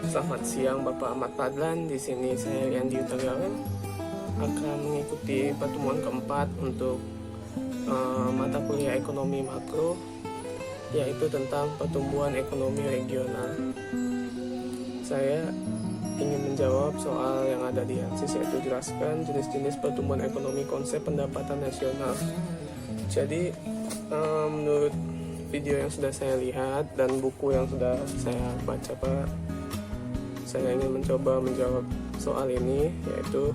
Selamat siang Bapak Ahmad Fadlan. Di sini saya Yandi Utagawan akan mengikuti pertemuan keempat untuk mata kuliah ekonomi makro, yaitu tentang pertumbuhan ekonomi regional. Saya ingin menjawab soal yang ada di ansis, yaitu jelaskan jenis-jenis pertumbuhan ekonomi konsep pendapatan nasional. Jadi menurut video yang sudah saya lihat dan buku yang sudah saya baca Pak, saya ingin mencoba menjawab soal ini, yaitu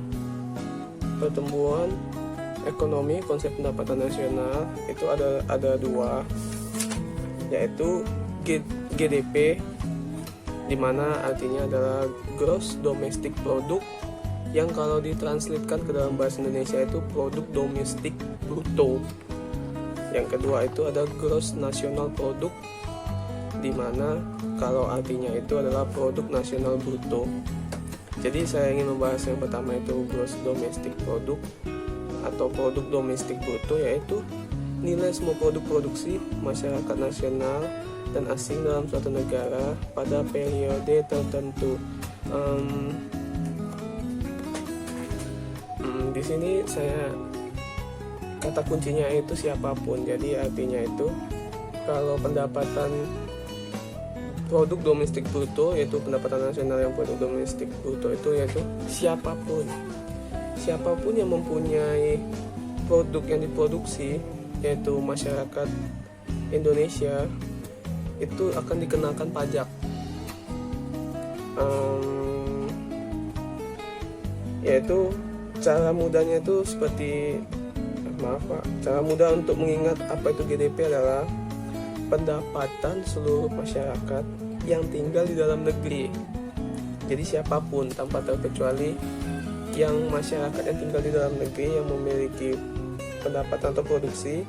pertumbuhan ekonomi konsep pendapatan nasional itu ada dua, yaitu GDP, di mana artinya adalah Gross Domestic Product, yang kalau ditranslatekan ke dalam bahasa Indonesia itu produk domestik bruto. Yang kedua itu ada Gross National Product, di mana kalau artinya itu adalah produk nasional bruto. Jadi saya ingin membahas yang pertama itu Gross Domestic Product atau produk domestik bruto, yaitu nilai semua produk produksi masyarakat nasional dan asing dalam suatu negara pada periode tertentu. Di sini saya kata kuncinya itu siapapun. Jadi artinya itu kalau pendapatan produk domestik bruto, yaitu pendapatan nasional yang produk domestik bruto itu yaitu siapapun yang mempunyai produk yang diproduksi, yaitu masyarakat Indonesia, itu akan dikenakan pajak. Yaitu cara mudahnya itu seperti cara mudah untuk mengingat apa itu GDP adalah pendapatan seluruh masyarakat yang tinggal di dalam negeri. Jadi siapapun tanpa terkecuali yang masyarakat yang tinggal di dalam negeri yang memiliki pendapatan atau produksi,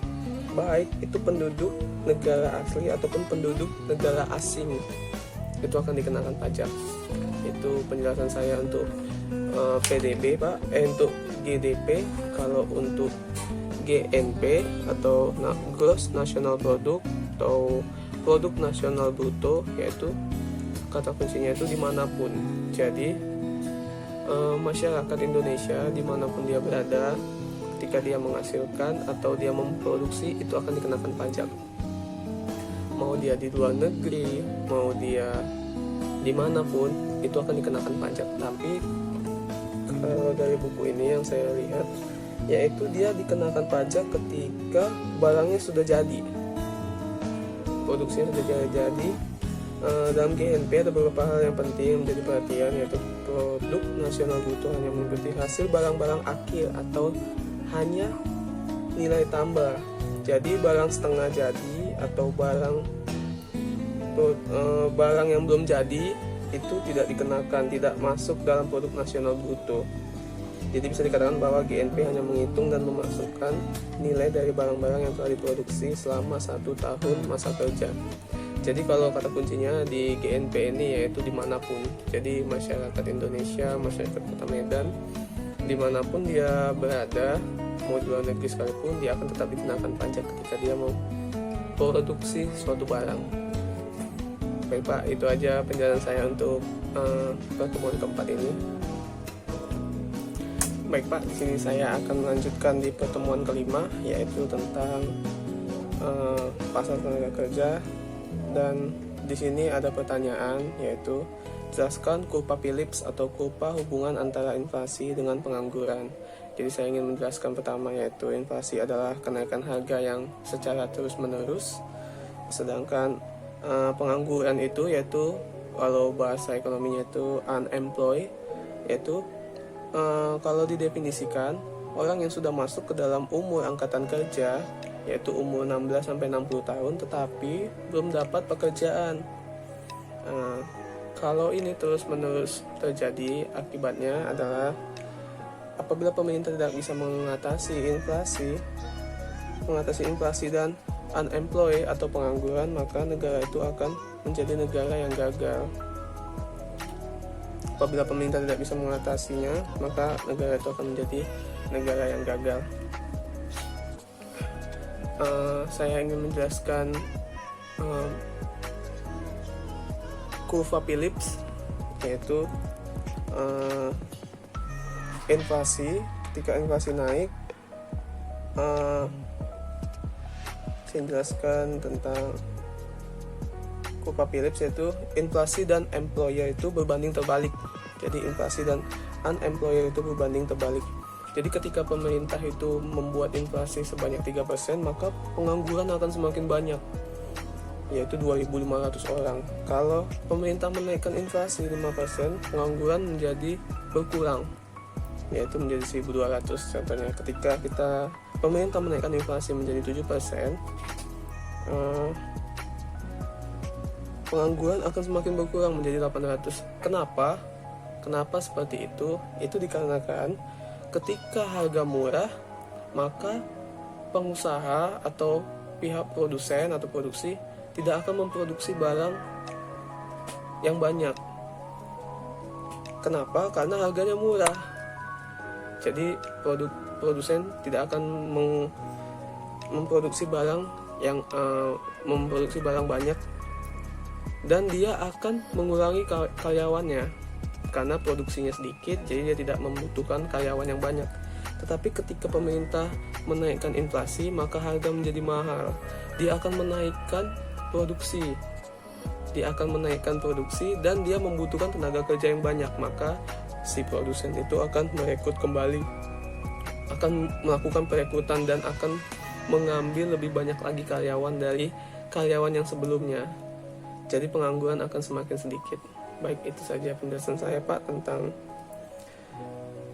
baik itu penduduk negara asli ataupun penduduk negara asing, itu akan dikenakan pajak. Itu penjelasan saya untuk PDB Pak, untuk GDP. Kalau untuk GNP atau Gross National Product atau produk nasional bruto, yaitu kata kuncinya itu dimanapun. Jadi masyarakat Indonesia dimanapun dia berada, ketika dia menghasilkan atau dia memproduksi, itu akan dikenakan pajak. Mau dia di luar negeri, mau dia dimanapun, itu akan dikenakan pajak. Tapi kalau dari buku ini yang saya lihat, yaitu dia dikenakan pajak ketika barangnya sudah jadi, produksinya sudah jadi. Dalam GNP ada beberapa hal yang penting menjadi perhatian, yaitu produk nasional bruto hanya meliputi hasil barang-barang akhir atau hanya nilai tambah. Jadi barang setengah jadi atau barang yang belum jadi itu tidak dikenakan, tidak masuk dalam produk nasional bruto. Jadi bisa dikatakan bahwa GNP hanya menghitung dan memasukkan nilai dari barang-barang yang telah diproduksi selama 1 tahun masa kerja. Jadi kalau kata kuncinya di GNP ini yaitu dimanapun. Jadi masyarakat Indonesia, masyarakat Kota Medan, dimanapun dia berada, mau di luar negeri sekalipun, dia akan tetap dikenakan pajak ketika dia mau produksi suatu barang. Baik Pak, itu aja penjelasan saya untuk pertemuan keempat ini. Baik Pak, di sini saya akan melanjutkan di pertemuan kelima, yaitu tentang pasar tenaga kerja. Dan di sini ada pertanyaan, yaitu jelaskan kurva Phillips atau kurva hubungan antara inflasi dengan pengangguran. Jadi saya ingin menjelaskan pertama, yaitu inflasi adalah kenaikan harga yang secara terus-menerus, sedangkan pengangguran itu yaitu, kalau bahasa ekonominya itu unemployed, yaitu kalau didefinisikan orang yang sudah masuk ke dalam umur angkatan kerja, yaitu umur 16-60 tahun tetapi belum dapat pekerjaan. Kalau ini terus-menerus terjadi, akibatnya adalah apabila pemerintah tidak bisa mengatasi inflasi dan unemployed atau pengangguran, maka negara itu akan menjadi negara yang gagal. Apabila pemerintah tidak bisa mengatasinya, maka negara itu akan menjadi negara yang gagal. Saya ingin menjelaskan kurva Phillips yaitu inflasi. Ketika inflasi naik, saya jelaskan tentang Copa Phillips, yaitu inflasi dan employer itu berbanding terbalik. Jadi inflasi dan unemployer itu berbanding terbalik. Jadi ketika pemerintah itu membuat inflasi sebanyak 3%, maka pengangguran akan semakin banyak, yaitu 2.500 orang. Kalau pemerintah menaikkan inflasi 5%, pengangguran menjadi berkurang, yaitu menjadi 1.200. Contohnya ketika pemerintah menaikkan inflasi menjadi 7%, pengangguran akan semakin berkurang menjadi 800. Kenapa seperti itu? Itu dikarenakan ketika harga murah, maka pengusaha atau pihak produsen atau produksi tidak akan memproduksi barang yang banyak. Kenapa? Karena harganya murah. Jadi produsen tidak akan memproduksi barang banyak, dan dia akan mengurangi karyawannya karena produksinya sedikit, jadi dia tidak membutuhkan karyawan yang banyak. Tetapi ketika pemerintah menaikkan inflasi, maka harga menjadi mahal. Dia akan menaikkan produksi, dan dia membutuhkan tenaga kerja yang banyak. Maka si produsen itu akan merekrut kembali, akan melakukan perekrutan, dan akan mengambil lebih banyak lagi karyawan dari karyawan yang sebelumnya. Jadi pengangguran akan semakin sedikit. Baik, itu saja penjelasan saya Pak tentang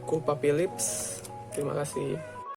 Copa Phillips. Terima kasih.